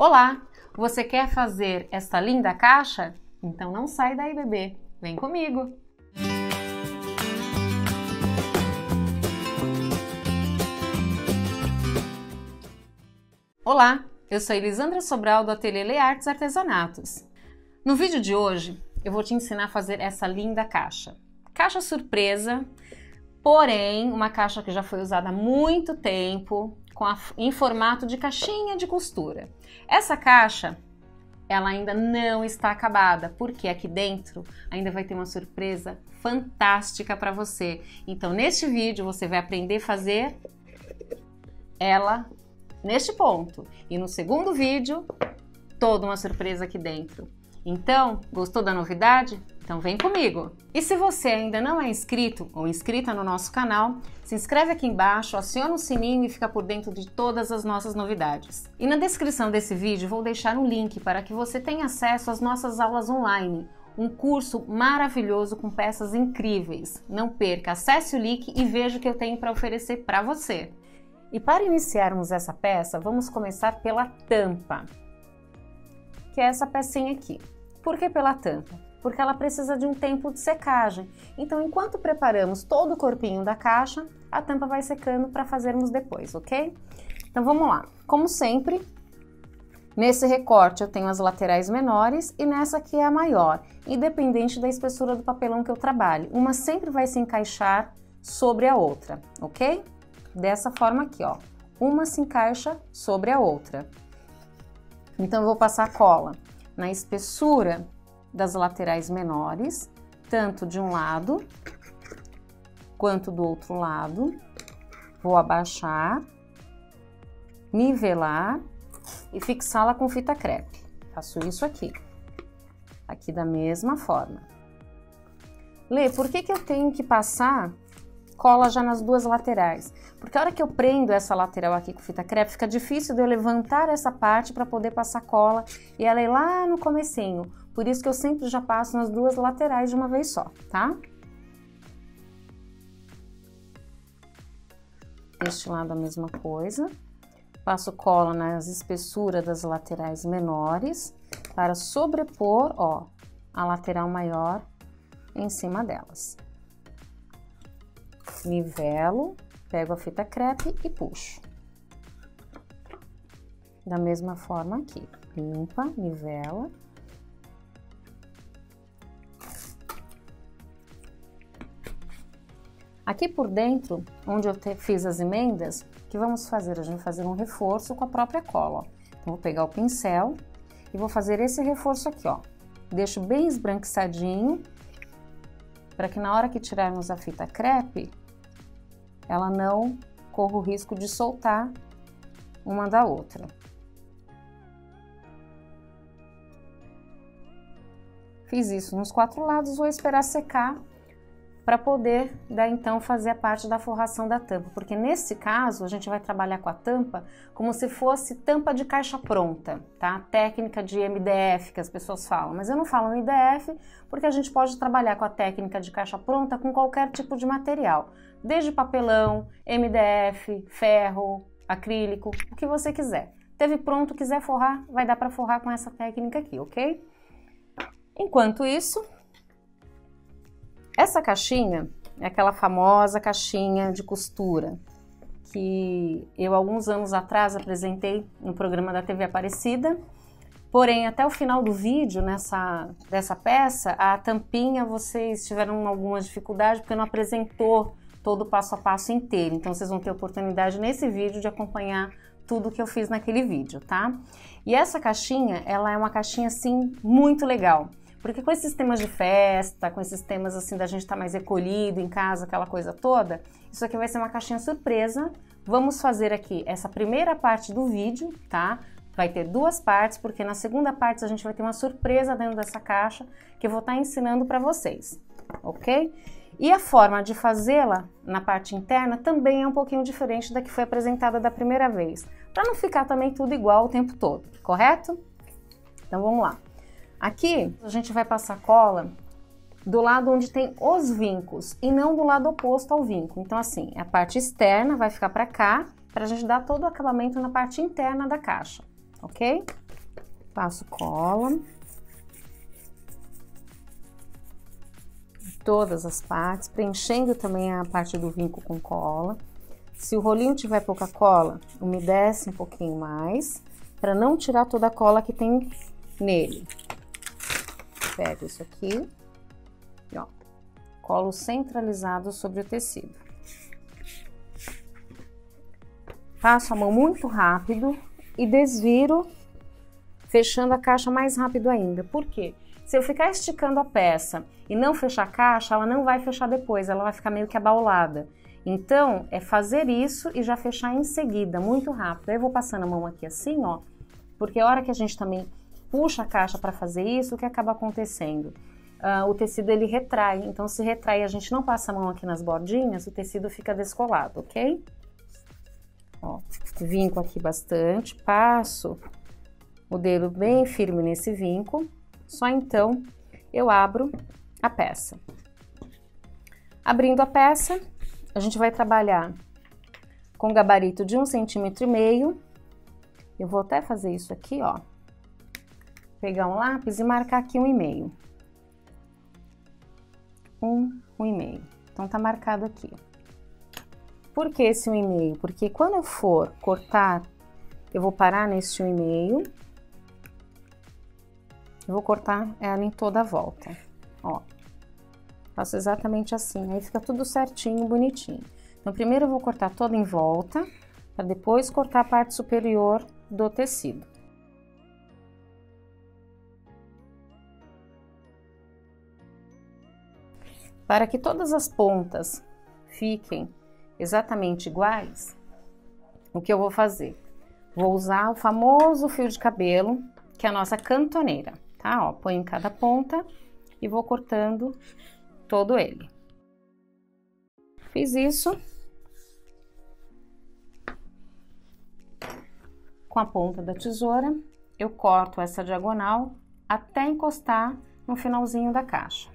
Olá! Você quer fazer esta linda caixa? Então não sai daí, bebê! Vem comigo! Olá! Eu sou Elisandra Sobral do Ateliê Lê Artes Artesanatos. No vídeo de hoje eu vou te ensinar a fazer essa linda caixa. Caixa surpresa, porém uma caixa que já foi usada há muito tempo, em formato de caixinha de costura. Essa caixa, ela ainda não está acabada, porque aqui dentro ainda vai ter uma surpresa fantástica para você. Então, neste vídeo, você vai aprender a fazer ela neste ponto. E no segundo vídeo, toda uma surpresa aqui dentro. Então, gostou da novidade? Então vem comigo! E se você ainda não é inscrito ou inscrita no nosso canal, se inscreve aqui embaixo, aciona o sininho e fica por dentro de todas as nossas novidades. E na descrição desse vídeo vou deixar um link para que você tenha acesso às nossas aulas online, um curso maravilhoso com peças incríveis. Não perca, acesse o link e veja o que eu tenho para oferecer para você. E para iniciarmos essa peça, vamos começar pela tampa, que é essa pecinha aqui. Por que pela tampa? Porque ela precisa de um tempo de secagem. Então, enquanto preparamos todo o corpinho da caixa, a tampa vai secando para fazermos depois, ok? Então, vamos lá. Como sempre, nesse recorte eu tenho as laterais menores e nessa aqui é a maior, independente da espessura do papelão que eu trabalho. Uma sempre vai se encaixar sobre a outra, ok? Dessa forma aqui, ó. Uma se encaixa sobre a outra. Então, eu vou passar cola na espessura das laterais menores, tanto de um lado quanto do outro lado. Vou abaixar, nivelar e fixá-la com fita crepe. Faço isso aqui da mesma forma. Lê, por que eu tenho que passar cola já nas duas laterais? Porque a hora que eu prendo essa lateral aqui com fita crepe, fica difícil de eu levantar essa parte para poder passar cola e ela ir lá no comecinho. Por isso que eu sempre já passo nas duas laterais de uma vez só, tá? Deste lado a mesma coisa. Passo cola nas espessuras das laterais menores para sobrepor, ó, a lateral maior em cima delas. Nivelo, pego a fita crepe e puxo. Da mesma forma aqui, limpa, nivela. Aqui por dentro, onde eu fiz as emendas, o que vamos fazer? A gente vai fazer um reforço com a própria cola, ó. Então, vou pegar o pincel e vou fazer esse reforço aqui, ó. Deixo bem esbranquiçadinho, para que na hora que tirarmos a fita crepe, ela não corra o risco de soltar uma da outra. Fiz isso nos 4 lados, vou esperar secar para poder então fazer a parte da forração da tampa, porque nesse caso a gente vai trabalhar com a tampa como se fosse tampa de caixa pronta, tá? Técnica de MDF que as pessoas falam, mas eu não falo MDF porque a gente pode trabalhar com a técnica de caixa pronta com qualquer tipo de material, desde papelão, MDF, ferro, acrílico, o que você quiser. Teve pronto, quiser forrar, vai dar para forrar com essa técnica aqui, ok? Enquanto isso, essa caixinha é aquela famosa caixinha de costura que eu alguns anos atrás apresentei no programa da TV Aparecida, porém até o final do vídeo dessa peça, a tampinha vocês tiveram alguma dificuldade porque não apresentou todo o passo a passo inteiro, então vocês vão ter oportunidade nesse vídeo de acompanhar tudo que eu fiz naquele vídeo, tá? E essa caixinha, ela é uma caixinha assim muito legal. Porque com esses temas de festa, com esses temas assim da gente estar mais recolhido em casa, aquela coisa toda, isso aqui vai ser uma caixinha surpresa. Vamos fazer aqui essa primeira parte do vídeo, tá? Vai ter 2 partes, porque na segunda parte a gente vai ter uma surpresa dentro dessa caixa que eu vou estar ensinando para vocês, ok? E a forma de fazê-la na parte interna também é um pouquinho diferente da que foi apresentada da primeira vez, para não ficar também tudo igual o tempo todo, correto? Então vamos lá. Aqui a gente vai passar cola do lado onde tem os vincos e não do lado oposto ao vinco. Então assim, a parte externa vai ficar para cá, para a gente dar todo o acabamento na parte interna da caixa, ok? Passo cola. Todas as partes, preenchendo também a parte do vinco com cola. Se o rolinho tiver pouca cola, umedece um pouquinho mais, para não tirar toda a cola que tem nele. Pego isso aqui e ó, colo centralizado sobre o tecido. Passo a mão muito rápido e desviro, fechando a caixa mais rápido ainda. Por quê? Se eu ficar esticando a peça e não fechar a caixa, ela não vai fechar depois, ela vai ficar meio que abaulada. Então, é fazer isso e já fechar em seguida, muito rápido. Aí eu vou passando a mão aqui assim, ó, porque a hora que a gente também puxa a caixa para fazer isso, o que acaba acontecendo? O tecido ele retrai, então se retrai e a gente não passa a mão aqui nas bordinhas, o tecido fica descolado, ok? Ó, vinco aqui bastante, passo o dedo bem firme nesse vinco. Só então eu abro a peça. Abrindo a peça, a gente vai trabalhar com gabarito de 1,5 cm. Eu vou até fazer isso aqui, ó. Pegar um lápis e marcar aqui 1,5. 1,5. Então tá marcado aqui. Por que esse 1,5? Porque quando eu for cortar, eu vou parar nesse 1,5. Eu vou cortar ela em toda a volta, ó. Faço exatamente assim, aí fica tudo certinho, bonitinho. Então, primeiro eu vou cortar toda em volta, para depois cortar a parte superior do tecido. Para que todas as pontas fiquem exatamente iguais, o que eu vou fazer? Vou usar o famoso fio de cabelo, que é a nossa cantoneira. Tá, ó, põe em cada ponta e vou cortando todo ele. Fiz isso. Com a ponta da tesoura, eu corto essa diagonal até encostar no finalzinho da caixa.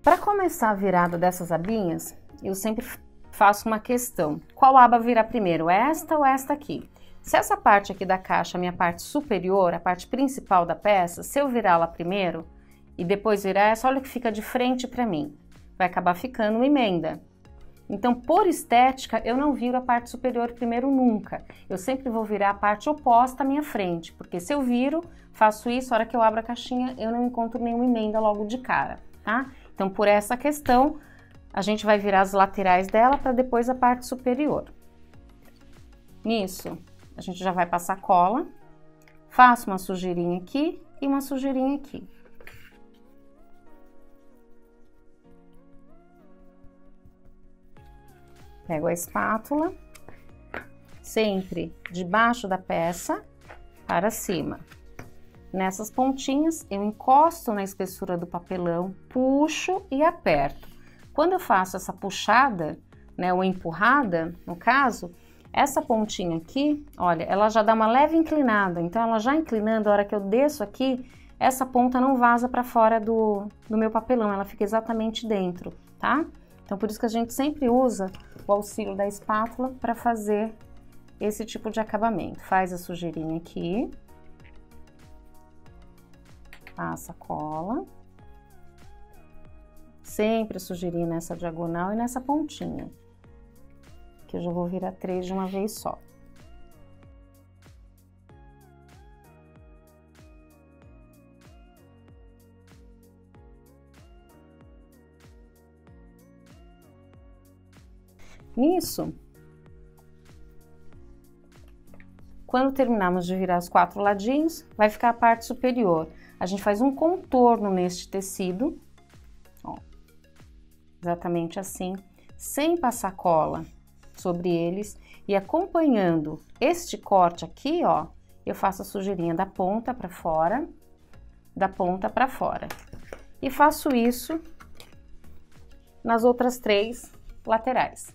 Para começar a virada dessas abinhas, eu sempre faço uma questão. Qual aba virar primeiro, esta ou esta aqui? Se essa parte aqui da caixa, a minha parte superior, a parte principal da peça, se eu virá-la primeiro e depois virar essa, olha que fica de frente para mim. Vai acabar ficando uma emenda. Então, por estética, eu não viro a parte superior primeiro nunca. Eu sempre vou virar a parte oposta à minha frente, porque se eu viro, faço isso, a hora que eu abro a caixinha, eu não encontro nenhuma emenda logo de cara, tá? Então, por essa questão, a gente vai virar as laterais dela para depois a parte superior. Nisso, a gente já vai passar cola, faço uma sujeirinha aqui e uma sujeirinha aqui. Pego a espátula, sempre debaixo da peça para cima. Nessas pontinhas, eu encosto na espessura do papelão, puxo e aperto. Quando eu faço essa puxada, né, ou empurrada, no caso, essa pontinha aqui, olha, ela já dá uma leve inclinada, então ela já inclinando, a hora que eu desço aqui, essa ponta não vaza para fora do meu papelão, ela fica exatamente dentro, tá? Então, por isso que a gente sempre usa o auxílio da espátula para fazer esse tipo de acabamento. Faz a sujeirinha aqui, passa a cola, sempre a sujeirinha nessa diagonal e nessa pontinha, que eu já vou virar 3 de uma vez só. Nisso, quando terminarmos de virar os 4 ladinhos, vai ficar a parte superior. A gente faz um contorno neste tecido, ó, exatamente assim, sem passar cola sobre eles e acompanhando este corte aqui, ó, eu faço a sujeirinha da ponta para fora, da ponta para fora. E faço isso nas outras 3 laterais.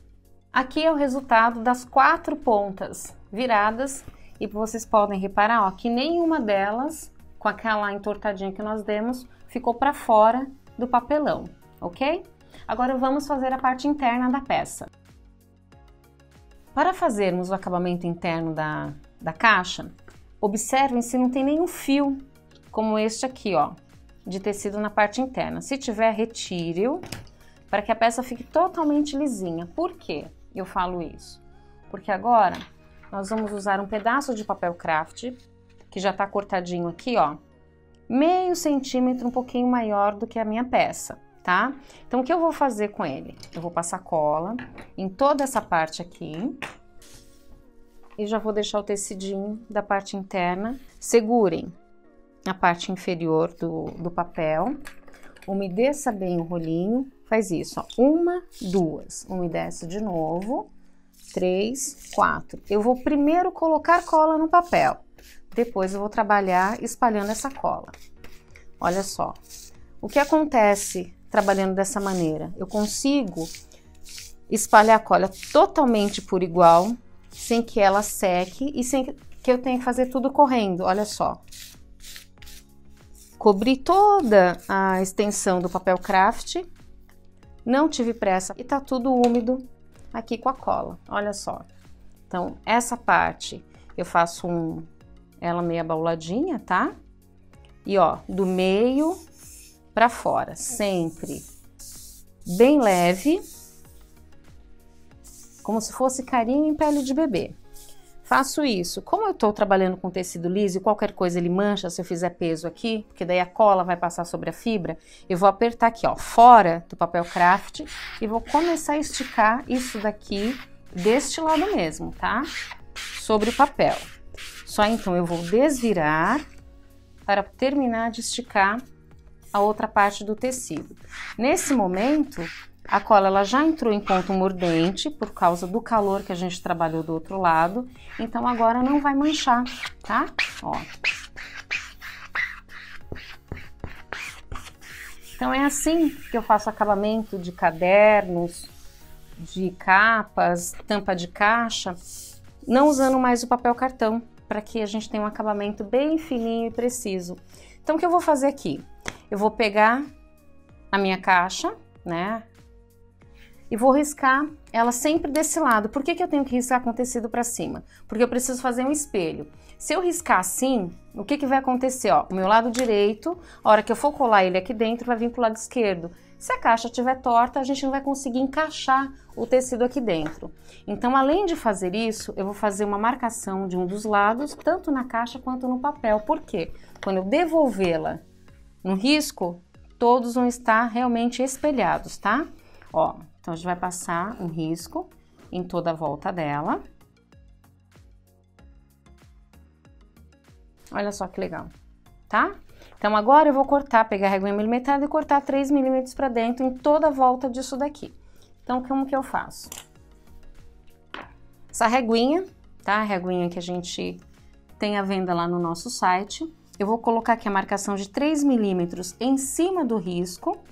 Aqui é o resultado das 4 pontas viradas e vocês podem reparar, ó, que nenhuma delas, com aquela entortadinha que nós demos, ficou para fora do papelão, ok? Agora vamos fazer a parte interna da peça. Para fazermos o acabamento interno da caixa, Observem se não tem nenhum fio, como este aqui, ó, de tecido na parte interna. Se tiver, retire-o, para que a peça fique totalmente lisinha. Por que eu falo isso? Porque agora nós vamos usar um pedaço de papel craft, que já tá cortadinho aqui, ó, meio centímetro, um pouquinho maior do que a minha peça, tá? Então, o que eu vou fazer com ele? Eu vou passar cola em toda essa parte aqui e já vou deixar o tecidinho da parte interna. Segurem a parte inferior do papel, umedeça bem o rolinho, faz isso, ó, 1, 2, umedece de novo, 3, 4. Eu vou primeiro colocar cola no papel, depois eu vou trabalhar espalhando essa cola. Olha só, o que acontece trabalhando dessa maneira? Eu consigo espalhar a cola totalmente por igual, sem que ela seque e sem que eu tenha que fazer tudo correndo, olha só. Cobri toda a extensão do papel craft, não tive pressa e tá tudo úmido aqui com a cola, olha só. Então, essa parte eu faço ela meio abauladinha, tá? E ó, do meio pra fora, sempre bem leve, como se fosse carinho em pele de bebê. Faço isso. Como eu estou trabalhando com tecido liso e qualquer coisa ele mancha se eu fizer peso aqui, porque daí a cola vai passar sobre a fibra, eu vou apertar aqui, ó, fora do papel craft e vou começar a esticar isso daqui deste lado mesmo, tá? Sobre o papel. Só então eu vou desvirar para terminar de esticar a outra parte do tecido. Nesse momento, a cola ela já entrou em ponto mordente por causa do calor que a gente trabalhou do outro lado, então agora não vai manchar, tá? Ó. Então é assim que eu faço acabamento de cadernos, de capas, tampa de caixa, não usando mais o papel cartão, para que a gente tenha um acabamento bem fininho e preciso. Então o que eu vou fazer aqui? Eu vou pegar a minha caixa, né? E vou riscar ela sempre desse lado. Por que eu tenho que riscar com o tecido para cima? Porque eu preciso fazer um espelho. Se eu riscar assim, o que vai acontecer? Ó, o meu lado direito, a hora que eu for colar ele aqui dentro, vai vir pro lado esquerdo. Se a caixa estiver torta, a gente não vai conseguir encaixar o tecido aqui dentro. Então, além de fazer isso, eu vou fazer uma marcação de um dos lados, tanto na caixa quanto no papel. Por quê? Quando eu devolvê-la no risco, todos vão estar realmente espelhados, tá? Ó, então a gente vai passar um risco em toda a volta dela. Olha só que legal, tá? Então agora eu vou cortar, pegar a reguinha milimetrada e cortar 3 milímetros para dentro em toda a volta disso daqui. Então como que eu faço? Essa reguinha, tá? A reguinha que a gente tem à venda lá no nosso site. Eu vou colocar aqui a marcação de 3 milímetros em cima do risco.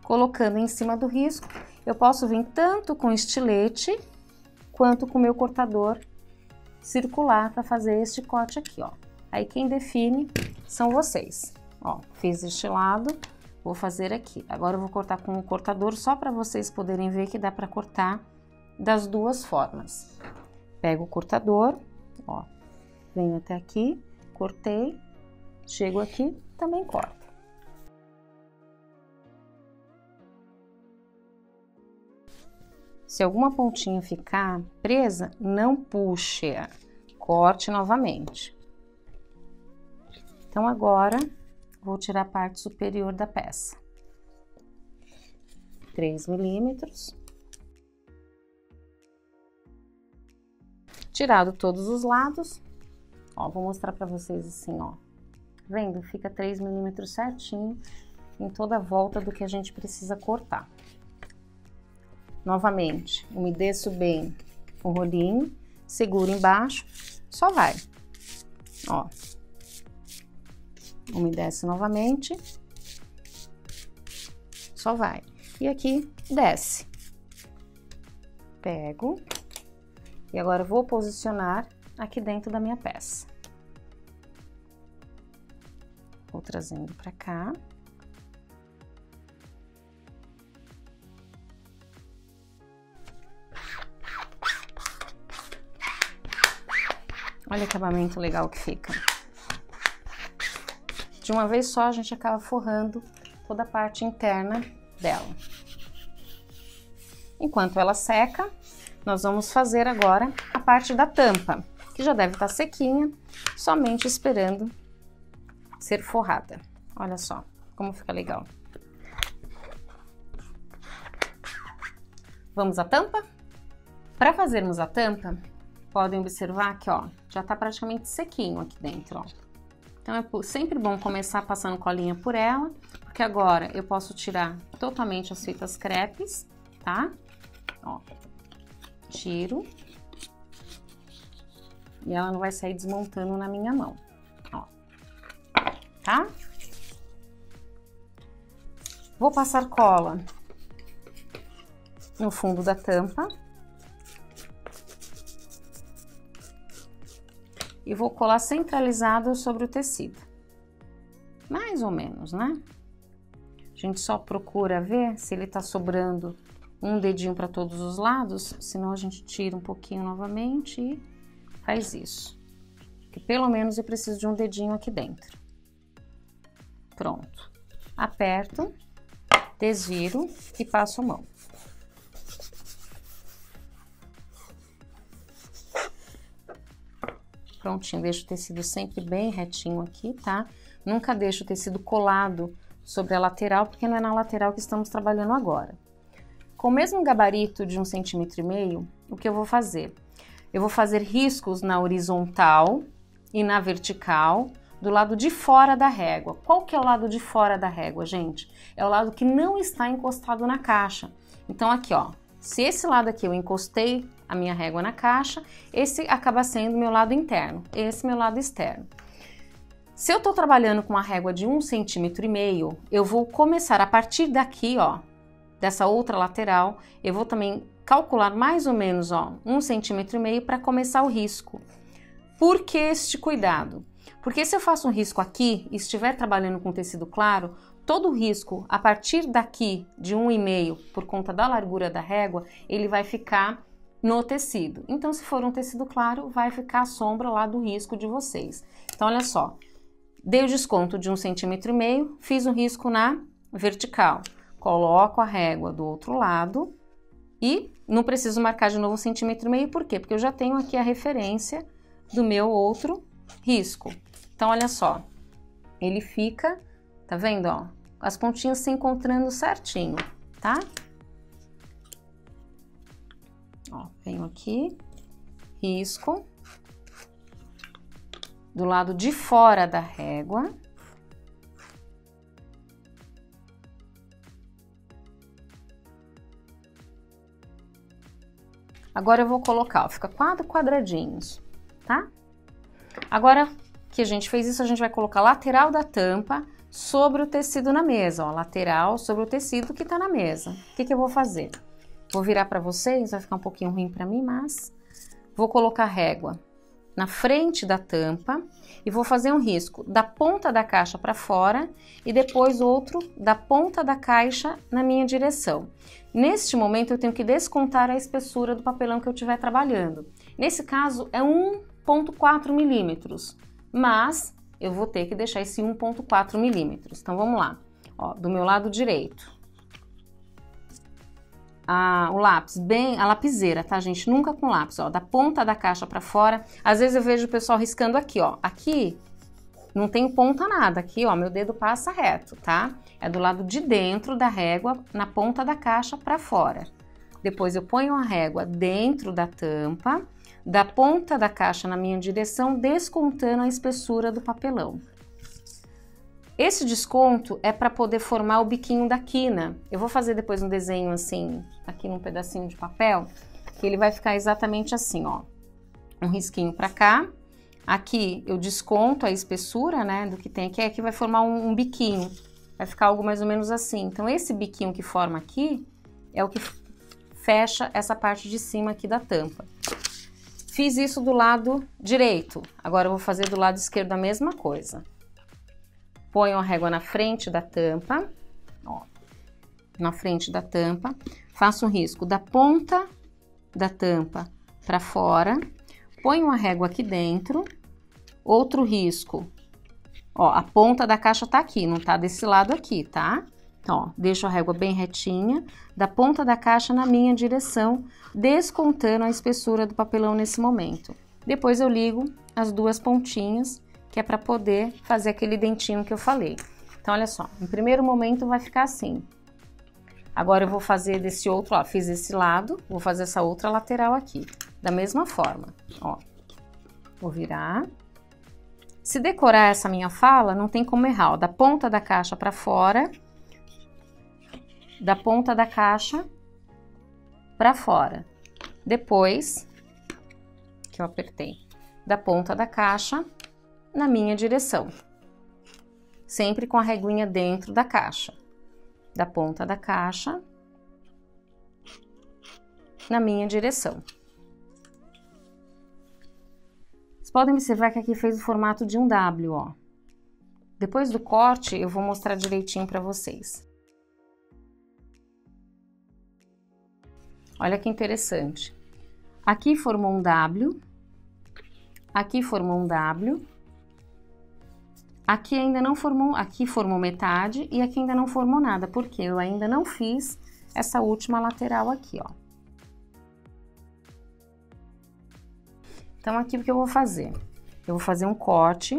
Colocando em cima do risco, eu posso vir tanto com estilete quanto com o meu cortador circular para fazer este corte aqui, ó. Aí quem define são vocês. Ó, fiz este lado, vou fazer aqui. Agora eu vou cortar com o cortador só para vocês poderem ver que dá para cortar das duas formas. Pego o cortador, ó, venho até aqui, cortei, chego aqui, também corto. Se alguma pontinha ficar presa, não puxe-a, corte novamente. Então agora, vou tirar a parte superior da peça. 3 milímetros. Tirado todos os lados, ó, vou mostrar pra vocês assim, ó. Vendo? Fica 3 milímetros certinho em toda a volta do que a gente precisa cortar. Novamente, umedeço bem o rolinho, seguro embaixo, só vai. Ó, umedece novamente, só vai. E aqui desce. Pego e agora vou posicionar aqui dentro da minha peça. Vou trazendo pra cá. Olha o acabamento legal que fica. De uma vez só, a gente acaba forrando toda a parte interna dela. Enquanto ela seca, nós vamos fazer agora a parte da tampa, que já deve estar sequinha, somente esperando ser forrada. Olha só como fica legal. Vamos à tampa? Para fazermos a tampa, podem observar que, ó, já tá praticamente sequinho aqui dentro, ó. Então é sempre bom começar passando colinha por ela, porque agora eu posso tirar totalmente as fitas crepes, tá? Ó, tiro. E ela não vai sair desmontando na minha mão, ó, tá? Vou passar cola no fundo da tampa. E vou colar centralizado sobre o tecido. Mais ou menos, né? A gente só procura ver se ele tá sobrando um dedinho para todos os lados, senão a gente tira um pouquinho novamente e faz isso. Porque pelo menos eu preciso de um dedinho aqui dentro. Pronto. Aperto, desviro e passo a mão. Prontinho, deixo o tecido sempre bem retinho aqui, tá? Nunca deixo o tecido colado sobre a lateral, porque não é na lateral que estamos trabalhando agora. Com o mesmo gabarito de 1,5 cm, o que eu vou fazer? Eu vou fazer riscos na horizontal e na vertical do lado de fora da régua. Qual que é o lado de fora da régua, gente? É o lado que não está encostado na caixa. Então aqui, ó, se esse lado aqui eu encostei a minha régua na caixa, esse acaba sendo o meu lado interno, esse meu lado externo. Se eu tô trabalhando com uma régua de 1,5 cm, eu vou começar a partir daqui, ó, dessa outra lateral, eu vou também calcular mais ou menos, ó, 1,5 cm para começar o risco. Por que este cuidado? Porque se eu faço um risco aqui e estiver trabalhando com tecido claro, todo o risco a partir daqui de 1,5 por conta da largura da régua, ele vai ficar no tecido. Então, se for um tecido claro, vai ficar a sombra lá do risco de vocês. Então, olha só, dei o desconto de 1,5 cm, fiz um risco na vertical, coloco a régua do outro lado e não preciso marcar de novo 1,5 cm, por quê? Porque eu já tenho aqui a referência do meu outro risco. Então, olha só, ele fica, tá vendo, ó, as pontinhas se encontrando certinho, tá? Ó, venho aqui, risco do lado de fora da régua. Agora eu vou colocar, ó, fica 4 quadradinhos, tá? Agora que a gente fez isso, a gente vai colocar a lateral da tampa sobre o tecido na mesa, ó, lateral sobre o tecido que tá na mesa. O que que eu vou fazer? Vou virar para vocês, vai ficar um pouquinho ruim para mim, mas vou colocar a régua na frente da tampa e vou fazer um risco da ponta da caixa para fora e depois outro da ponta da caixa na minha direção. Neste momento eu tenho que descontar a espessura do papelão que eu estiver trabalhando. Nesse caso é 1,4 milímetros, mas eu vou ter que deixar esse 1,4 milímetros. Então vamos lá, ó, do meu lado direito. O lápis, bem a lapiseira, tá, gente? Nunca com lápis, ó, da ponta da caixa para fora. Às vezes eu vejo o pessoal riscando aqui, ó. Aqui não tem ponta nada, aqui, ó, meu dedo passa reto, tá? É do lado de dentro da régua, na ponta da caixa para fora. Depois eu ponho a régua dentro da tampa, da ponta da caixa na minha direção, descontando a espessura do papelão. Esse desconto é para poder formar o biquinho da quina. Eu vou fazer depois um desenho assim, aqui num pedacinho de papel, que ele vai ficar exatamente assim, ó. Um risquinho para cá. Aqui eu desconto a espessura, né, do que tem aqui. Aqui vai formar um biquinho. Vai ficar algo mais ou menos assim. Então, esse biquinho que forma aqui é o que fecha essa parte de cima aqui da tampa. Fiz isso do lado direito. Agora eu vou fazer do lado esquerdo a mesma coisa. Ponho a régua na frente da tampa, ó, na frente da tampa, faço um risco da ponta da tampa para fora, Põe uma régua aqui dentro, outro risco. Ó, a ponta da caixa tá aqui, não tá desse lado aqui, tá? Então, ó, deixo a régua bem retinha, da ponta da caixa na minha direção, descontando a espessura do papelão nesse momento. Depois eu ligo as duas pontinhas, que é para poder fazer aquele dentinho que eu falei. Então, olha só, no primeiro momento vai ficar assim. Agora eu vou fazer desse outro, ó, fiz esse lado, vou fazer essa outra lateral aqui, da mesma forma, ó. Vou virar. Se decorar essa minha fala, não tem como errar, ó, da ponta da caixa para fora, da ponta da caixa para fora. Depois, que eu apertei, da ponta da caixa na minha direção. Sempre com a reguinha dentro da caixa. Da ponta da caixa na minha direção. Vocês podem observar que aqui fez o formato de um W, ó. Depois do corte, eu vou mostrar direitinho para vocês. Olha que interessante. Aqui formou um W, aqui formou um W, aqui ainda não formou, aqui formou metade e aqui ainda não formou nada, porque eu ainda não fiz essa última lateral aqui, ó. Então, aqui o que eu vou fazer? Eu vou fazer um corte.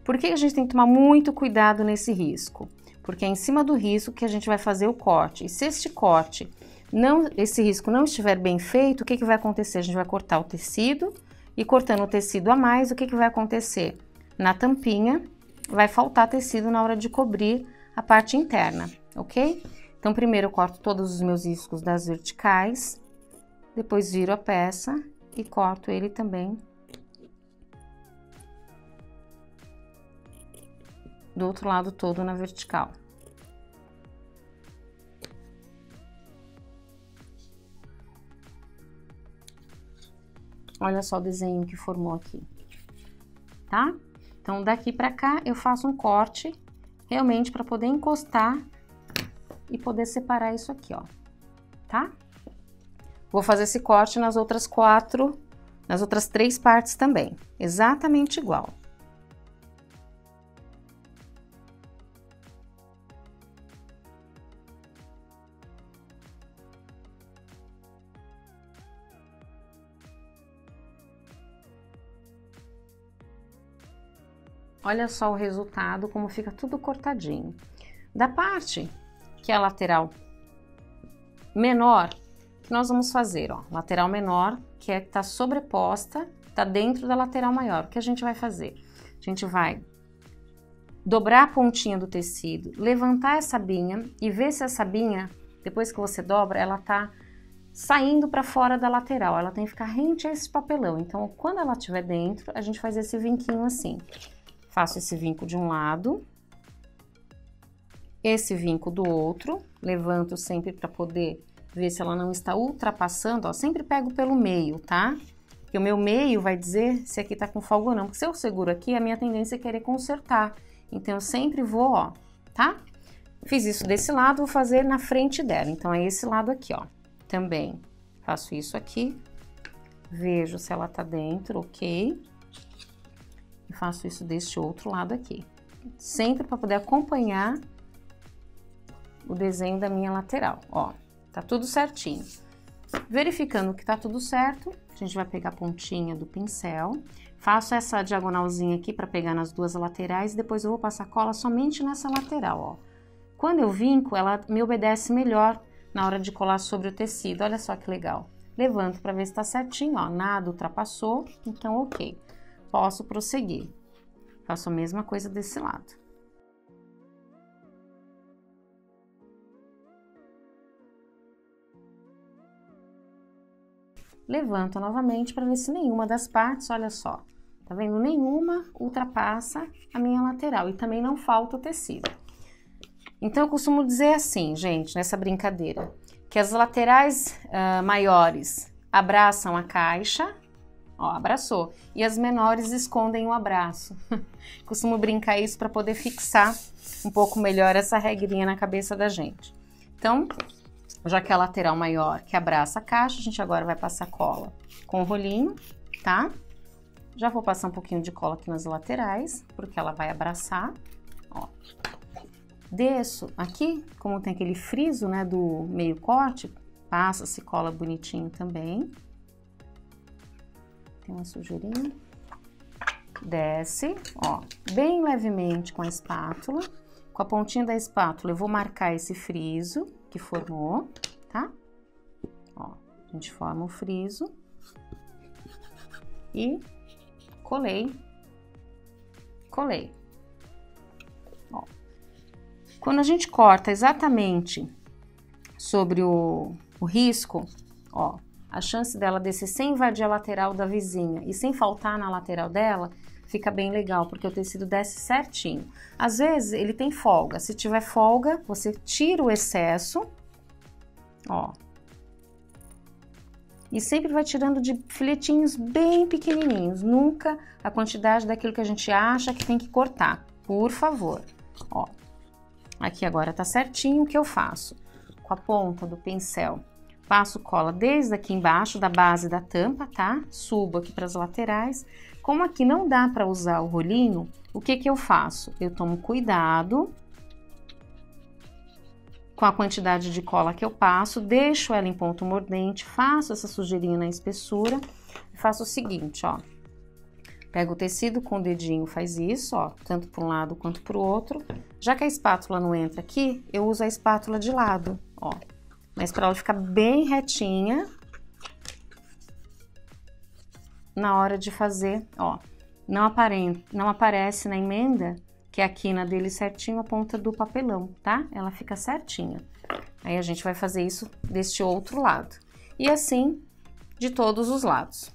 Por que a gente tem que tomar muito cuidado nesse risco? Porque é em cima do risco que a gente vai fazer o corte. E se este corte, esse risco não estiver bem feito, o que vai acontecer? A gente vai cortar o tecido e cortando o tecido a mais, o que vai acontecer? Na tampinha vai faltar tecido na hora de cobrir a parte interna, ok? Então, primeiro eu corto todos os meus riscos das verticais, depois viro a peça e corto ele também do outro lado todo na vertical. Olha só o desenho que formou aqui, tá? Então, daqui pra cá eu faço um corte, realmente para poder encostar e poder separar isso aqui, ó, tá? Vou fazer esse corte nas outras três partes também, exatamente igual. Olha só o resultado, como fica tudo cortadinho. Da parte que é a lateral menor, que nós vamos fazer, ó, lateral menor, que é que tá sobreposta, tá dentro da lateral maior. O que a gente vai fazer? A gente vai dobrar a pontinha do tecido, levantar essa sabinha e ver se a sabinha, depois que você dobra, ela tá saindo para fora da lateral. Ela tem que ficar rente a esse papelão. Então, quando ela estiver dentro, a gente faz esse vinquinho assim. Faço esse vinco de um lado, esse vinco do outro, levanto sempre para poder ver se ela não está ultrapassando, ó, sempre pego pelo meio, tá? Porque o meu meio vai dizer se aqui tá com folga ou não, porque se eu seguro aqui, a minha tendência é querer consertar, então eu sempre vou, ó, tá? Fiz isso desse lado, vou fazer na frente dela, então é esse lado aqui, ó, também faço isso aqui, vejo se ela tá dentro, ok? E faço isso deste outro lado aqui, sempre para poder acompanhar o desenho da minha lateral, ó, tá tudo certinho. Verificando que tá tudo certo, a gente vai pegar a pontinha do pincel, faço essa diagonalzinha aqui para pegar nas duas laterais, e depois eu vou passar cola somente nessa lateral, ó. Quando eu vinco, ela me obedece melhor na hora de colar sobre o tecido, olha só que legal. Levanto para ver se tá certinho, ó, nada ultrapassou, então ok. Posso prosseguir. Faço a mesma coisa desse lado. Levanto novamente para ver se nenhuma das partes, olha só, tá vendo? Nenhuma ultrapassa a minha lateral e também não falta o tecido. Então, eu costumo dizer assim, gente, nessa brincadeira, que as laterais maiores abraçam a caixa, ó, abraçou, e as menores escondem o abraço. Costumo brincar isso para poder fixar um pouco melhor essa regrinha na cabeça da gente. Então, já que é a lateral maior que abraça a caixa, a gente agora vai passar cola com o rolinho tá? Já vou passar um pouquinho de cola aqui nas laterais, porque ela vai abraçar, ó. Desço aqui, como tem aquele friso, né, do meio corte, passa-se cola bonitinho também. Tem uma sujeirinha. Desce, ó, bem levemente com a espátula. Com a pontinha da espátula eu vou marcar esse friso que formou, tá? Ó, a gente forma o friso. E colei. Ó. Quando a gente corta exatamente sobre o risco, ó, a chance dela descer sem invadir a lateral da vizinha e sem faltar na lateral dela, fica bem legal, porque o tecido desce certinho. Às vezes ele tem folga, se tiver folga, você tira o excesso, ó. E sempre vai tirando de filetinhos bem pequenininhos, nunca a quantidade daquilo que a gente acha que tem que cortar, por favor. Ó, aqui agora tá certinho. O que eu faço? Com a ponta do pincel, passo cola desde aqui embaixo da base da tampa, tá? Subo aqui para as laterais. Como aqui não dá para usar o rolinho, o que que eu faço? Eu tomo cuidado com a quantidade de cola que eu passo, deixo ela em ponto mordente, faço essa sujeirinha na espessura e faço o seguinte, ó. Pega o tecido com o dedinho, faz isso, ó, tanto para um lado quanto para o outro. Já que a espátula não entra aqui, eu uso a espátula de lado, ó. Mas para ela ficar bem retinha na hora de fazer, ó. Não aparece na emenda que é a quina dele certinho a ponta do papelão, tá? Ela fica certinha. Aí a gente vai fazer isso deste outro lado. E assim de todos os lados.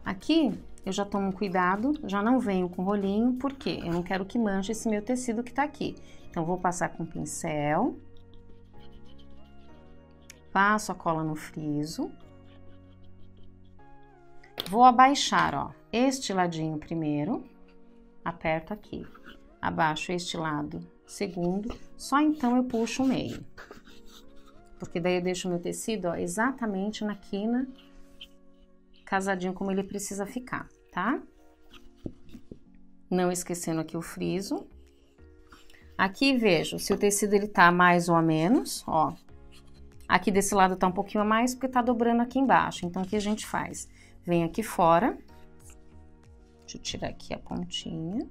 Aqui eu já tomo cuidado, já não venho com rolinho, porque eu não quero que manche esse meu tecido que tá aqui. Então, vou passar com o pincel, passo a cola no friso, vou abaixar, ó, este ladinho primeiro, aperto aqui, abaixo este lado segundo, só então eu puxo o meio. Porque daí eu deixo o meu tecido, ó, exatamente na quina, casadinho como ele precisa ficar, tá? Não esquecendo aqui o friso. Aqui vejo se o tecido ele tá a mais ou a menos, ó. Aqui desse lado tá um pouquinho a mais porque tá dobrando aqui embaixo. Então, o que a gente faz? Vem aqui fora. Deixa eu tirar aqui a pontinha.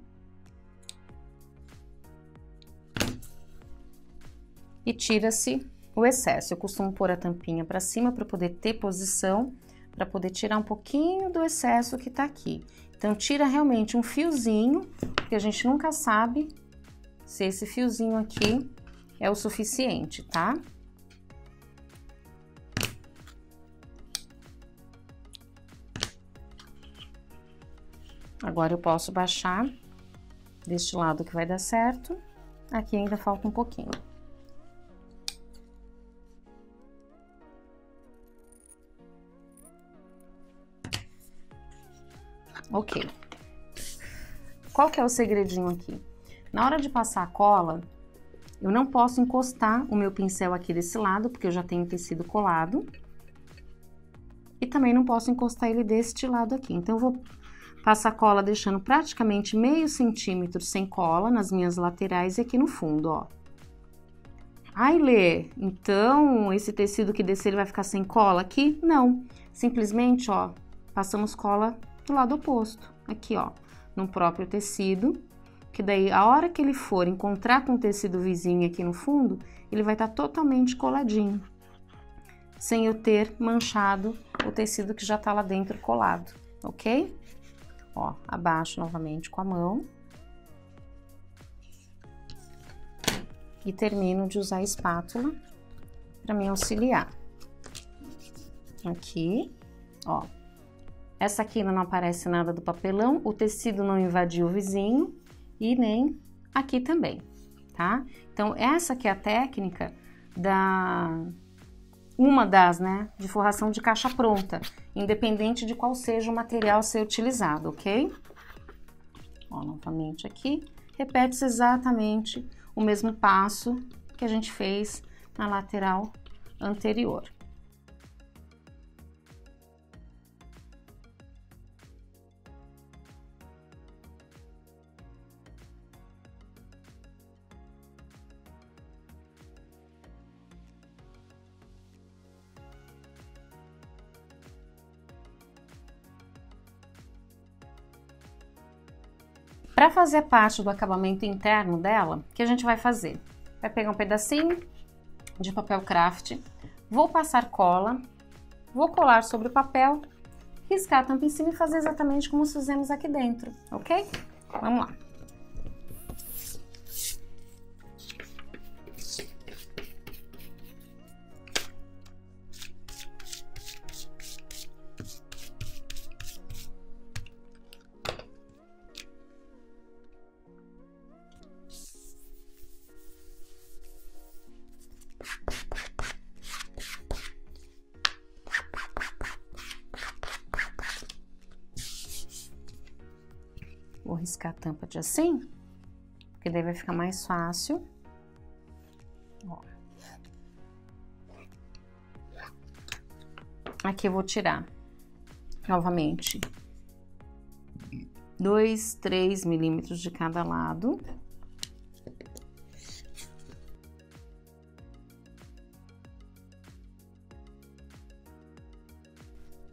E tira-se o excesso. Eu costumo pôr a tampinha pra cima para poder ter posição, para poder tirar um pouquinho do excesso que tá aqui. Então, tira realmente um fiozinho, porque a gente nunca sabe se esse fiozinho aqui é o suficiente, tá? Agora eu posso baixar deste lado que vai dar certo. Aqui ainda falta um pouquinho. Ok. Qual que é o segredinho aqui? Na hora de passar a cola, eu não posso encostar o meu pincel aqui desse lado, porque eu já tenho tecido colado. E também não posso encostar ele deste lado aqui. Então, eu vou passar a cola deixando praticamente meio centímetro sem cola nas minhas laterais e aqui no fundo, ó. Ai, Lê, então esse tecido que descer ele vai ficar sem cola aqui? Não, simplesmente, ó, passamos cola do lado oposto, aqui, ó, no próprio tecido, que daí a hora que ele for encontrar com o tecido vizinho aqui no fundo, ele vai estar totalmente coladinho, sem eu ter manchado o tecido que já tá lá dentro colado, ok? Ó, abaixo novamente com a mão. E termino de usar a espátula para me auxiliar. Aqui, ó. Essa aqui não aparece nada do papelão, o tecido não invadiu o vizinho, e nem aqui também, tá? Então, essa aqui é a técnica uma das, né, de forração de caixa pronta, independente de qual seja o material a ser utilizado, ok? Ó, novamente aqui, repete-se exatamente o mesmo passo que a gente fez na lateral anterior. Para fazer parte do acabamento interno dela, o que a gente vai fazer? Vai pegar um pedacinho de papel craft, vou passar cola, vou colar sobre o papel, riscar a tampa em cima e fazer exatamente como fizemos aqui dentro, ok? Vamos lá. Vou riscar a tampa de assim, porque daí vai ficar mais fácil. Ó. Aqui eu vou tirar, novamente, 2, 3 milímetros de cada lado.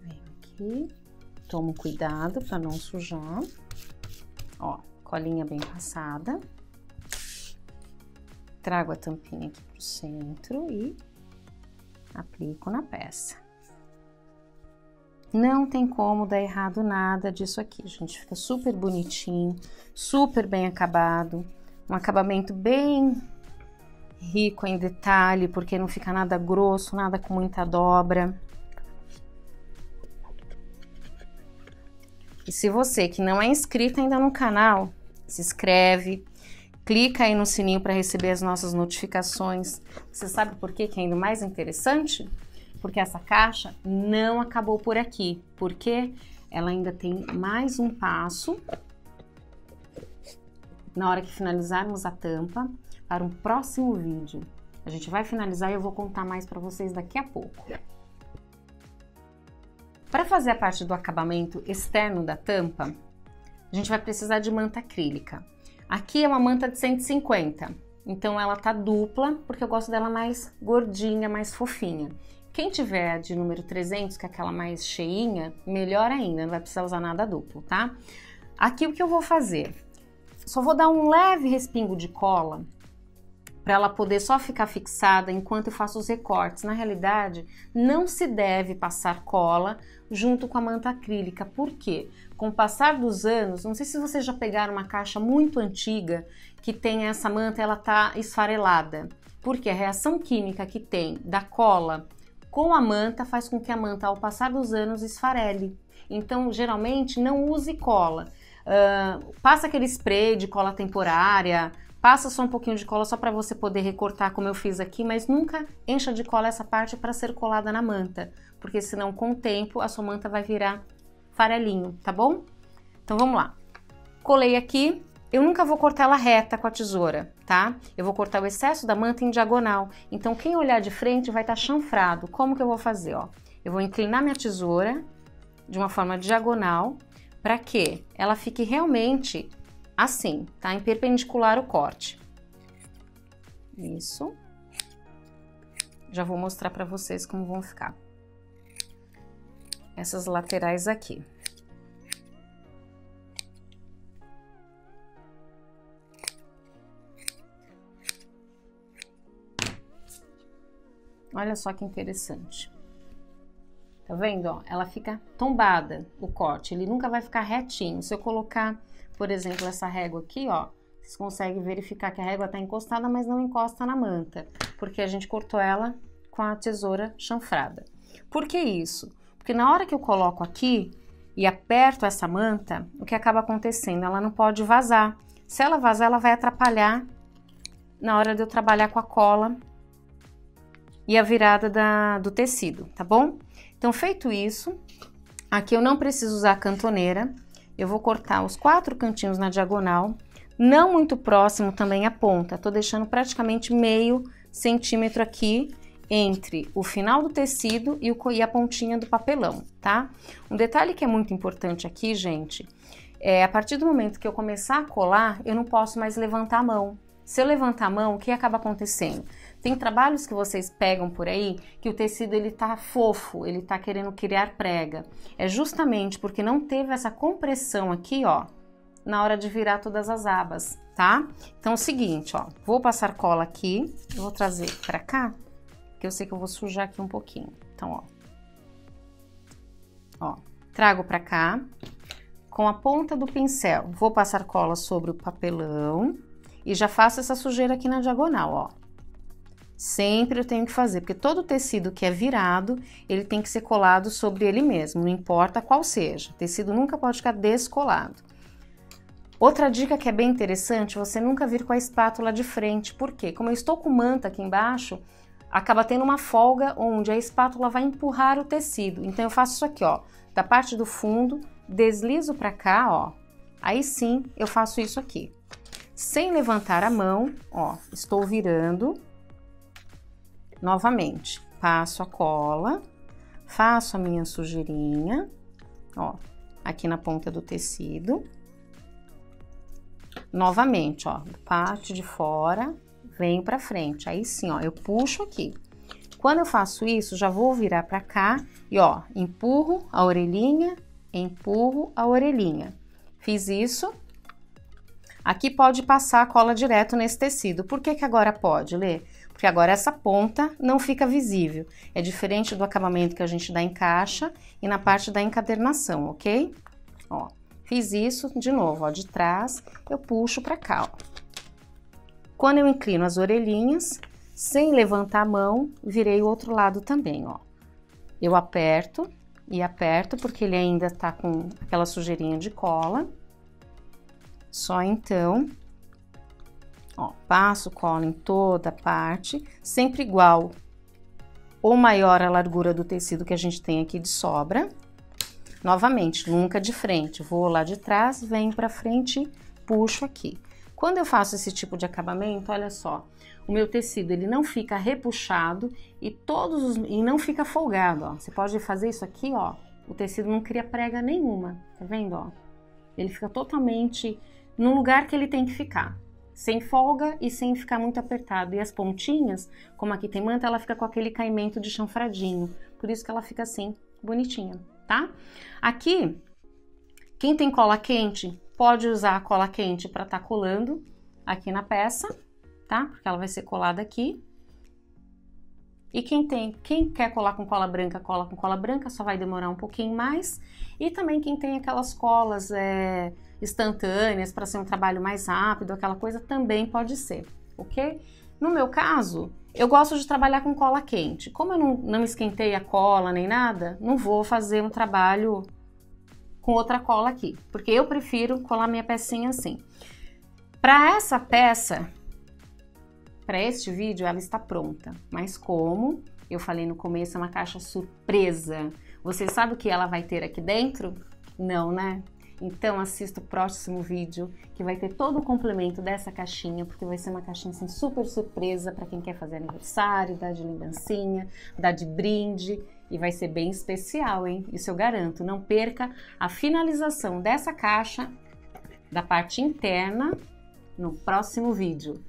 Venho aqui, tomo cuidado para não sujar. Ó, colinha bem passada. Trago a tampinha aqui pro centro e aplico na peça. Não tem como dar errado nada disso aqui, gente. Fica super bonitinho, super bem acabado. Um acabamento bem rico em detalhe, porque não fica nada grosso, nada com muita dobra. E se você que não é inscrito ainda no canal, se inscreve, clica aí no sininho para receber as nossas notificações. Você sabe por que é ainda mais interessante? Porque essa caixa não acabou por aqui, porque ela ainda tem mais um passo na hora que finalizarmos a tampa para um próximo vídeo. A gente vai finalizar e eu vou contar mais para vocês daqui a pouco. Para fazer a parte do acabamento externo da tampa, a gente vai precisar de manta acrílica. Aqui é uma manta de 150, então ela tá dupla, porque eu gosto dela mais gordinha, mais fofinha. Quem tiver de número 300, que é aquela mais cheinha, melhor ainda, não vai precisar usar nada duplo, tá? Aqui o que eu vou fazer? Só vou dar um leve respingo de cola, para ela poder só ficar fixada enquanto eu faço os recortes. Na realidade, não se deve passar cola junto com a manta acrílica. Por quê? Com o passar dos anos, não sei se vocês já pegaram uma caixa muito antiga que tem essa manta, ela tá esfarelada. Porque a reação química que tem da cola com a manta faz com que a manta, ao passar dos anos, esfarele. Então, geralmente, não use cola. Passa aquele spray de cola temporária, passa só um pouquinho de cola só para você poder recortar como eu fiz aqui, mas nunca encha de cola essa parte para ser colada na manta, porque senão com o tempo a sua manta vai virar farelinho, tá bom? Então vamos lá. Colei aqui, eu nunca vou cortar ela reta com a tesoura, tá? Eu vou cortar o excesso da manta em diagonal, então quem olhar de frente vai estar chanfrado. Como que eu vou fazer, ó? Eu vou inclinar minha tesoura de uma forma diagonal, para que ela fique realmente assim, tá? Em perpendicular o corte. Isso. Já vou mostrar para vocês como vão ficar essas laterais aqui. Olha só que interessante. Tá vendo, ó? Ela fica tombada, o corte. Ele nunca vai ficar retinho. Se eu colocar, por exemplo, essa régua aqui, ó, vocês conseguem verificar que a régua tá encostada, mas não encosta na manta, porque a gente cortou ela com a tesoura chanfrada. Por que isso? Porque na hora que eu coloco aqui e aperto essa manta, o que acaba acontecendo? Ela não pode vazar. Se ela vazar, ela vai atrapalhar na hora de eu trabalhar com a cola e a virada do tecido, tá bom? Então, feito isso, aqui eu não preciso usar a cantoneira, eu vou cortar os 4 cantinhos na diagonal, não muito próximo também a ponta, tô deixando praticamente meio centímetro aqui entre o final do tecido e a pontinha do papelão, tá? Um detalhe que é muito importante aqui, gente, a partir do momento que eu começar a colar, eu não posso mais levantar a mão. Se eu levantar a mão, o que acaba acontecendo? Tem trabalhos que vocês pegam por aí que o tecido ele tá fofo, ele tá querendo criar prega. É justamente porque não teve essa compressão aqui, ó, na hora de virar todas as abas, tá? Então é o seguinte, ó, vou passar cola aqui, eu vou trazer pra cá, que eu sei que eu vou sujar aqui um pouquinho. Então, ó, trago pra cá, com a ponta do pincel, vou passar cola sobre o papelão e já faço essa sujeira aqui na diagonal, ó. Sempre eu tenho que fazer, porque todo tecido que é virado, ele tem que ser colado sobre ele mesmo, não importa qual seja. O tecido nunca pode ficar descolado. Outra dica que é bem interessante, você nunca vir com a espátula de frente. Por quê? Como eu estou com manta aqui embaixo, acaba tendo uma folga onde a espátula vai empurrar o tecido. Então eu faço isso aqui, ó, da parte do fundo, deslizo pra cá, ó. Aí sim, eu faço isso aqui. Sem levantar a mão, ó, estou virando. Novamente, passo a cola, faço a minha sujeirinha, ó, aqui na ponta do tecido. Novamente, ó, parte de fora, venho pra frente. Aí sim, ó, eu puxo aqui. Quando eu faço isso, já vou virar pra cá e, ó, empurro a orelhinha, empurro a orelhinha. Fiz isso. Aqui pode passar a cola direto nesse tecido. Por que que agora pode, Lê? Porque agora essa ponta não fica visível. É diferente do acabamento que a gente dá em caixa e na parte da encadernação, ok? Ó, fiz isso de novo, ó, de trás, eu puxo pra cá, ó. Quando eu inclino as orelhinhas, sem levantar a mão, virei o outro lado também, ó. Eu aperto e aperto, porque ele ainda tá com aquela sujeirinha de cola. Só então, ó, passo cola em toda a parte, sempre igual ou maior a largura do tecido que a gente tem aqui de sobra. Novamente, nunca de frente, vou lá de trás, venho pra frente, puxo aqui. Quando eu faço esse tipo de acabamento, olha só, o meu tecido ele não fica repuxado e não fica folgado, ó. Você pode fazer isso aqui, ó, o tecido não cria prega nenhuma, tá vendo, ó? Ele fica totalmente no lugar que ele tem que ficar, sem folga e sem ficar muito apertado. E as pontinhas, como aqui tem manta, ela fica com aquele caimento de chanfradinho, por isso que ela fica assim, bonitinha, tá? Aqui, quem tem cola quente, pode usar a cola quente para estar colando aqui na peça, tá? Porque ela vai ser colada aqui. E quem quer colar com cola branca, cola com cola branca, só vai demorar um pouquinho mais. E também quem tem aquelas colas instantâneas para ser um trabalho mais rápido, aquela coisa, também pode ser, ok? No meu caso, eu gosto de trabalhar com cola quente. Como eu não esquentei a cola nem nada, não vou fazer um trabalho com outra cola aqui, porque eu prefiro colar minha pecinha assim. Para essa peça, para este vídeo, ela está pronta, mas como eu falei no começo, é uma caixa surpresa. Você sabe o que ela vai ter aqui dentro? Não, né? Então assista o próximo vídeo, que vai ter todo o complemento dessa caixinha, porque vai ser uma caixinha assim super surpresa para quem quer fazer aniversário, dar de lembrancinha, dar de brinde, e vai ser bem especial, hein? Isso eu garanto. Não perca a finalização dessa caixa, da parte interna, no próximo vídeo.